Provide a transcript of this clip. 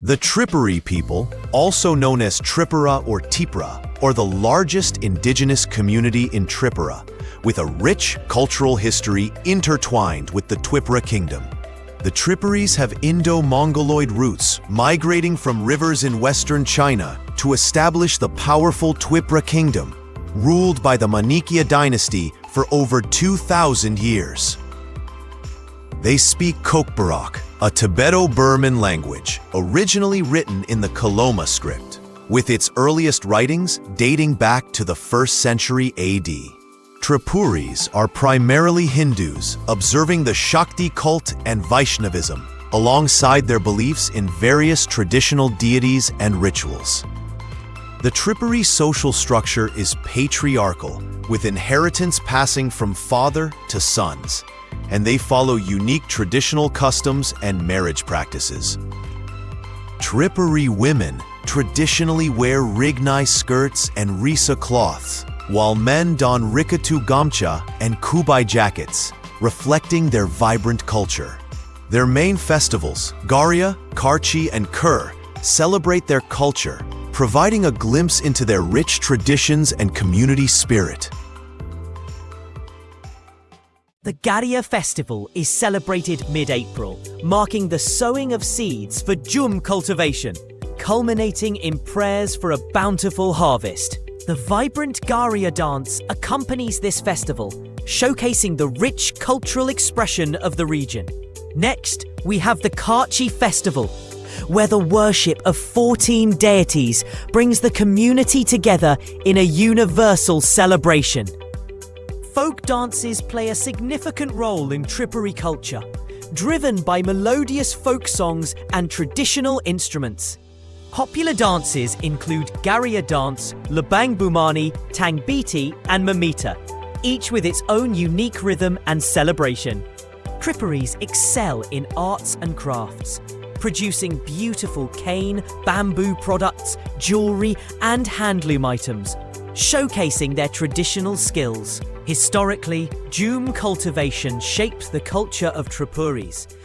The Tripuri people, also known as Tripura or Tipra, are the largest indigenous community in Tripura, with a rich cultural history intertwined with the Tripura kingdom. The Tripuris have Indo-Mongoloid roots, migrating from rivers in western China to establish the powerful Tripura kingdom, ruled by the Manikya dynasty for over 2,000 years. They speak Kokborok, a Tibeto-Burman language, originally written in the Koloma script, with its earliest writings dating back to the 1st century AD. Tripuris are primarily Hindus, observing the Shakti cult and Vaishnavism, alongside their beliefs in various traditional deities and rituals. The Tripuri social structure is patriarchal, with inheritance passing from father to sons, and they follow unique traditional customs and marriage practices. Tripuri women traditionally wear rignai skirts and risa cloths, while men don rikatu gamcha and kubai jackets, reflecting their vibrant culture. Their main festivals, Garia, Karchi, and Kur, celebrate their culture, providing a glimpse into their rich traditions and community spirit. The Garia festival is celebrated mid-April, marking the sowing of seeds for Jum cultivation, culminating in prayers for a bountiful harvest. The vibrant Garia dance accompanies this festival, showcasing the rich cultural expression of the region. Next, we have the Karchi festival, where the worship of 14 deities brings the community together in a universal celebration. Folk dances play a significant role in Tripuri culture, driven by melodious folk songs and traditional instruments. Popular dances include Garia dance, Labang Bumani, Tangbiti, and Mamita, each with its own unique rhythm and celebration. Tripuris excel in arts and crafts, producing beautiful cane, bamboo products, jewelry, and handloom items, showcasing their traditional skills. Historically, Jum cultivation shaped the culture of Tripuris,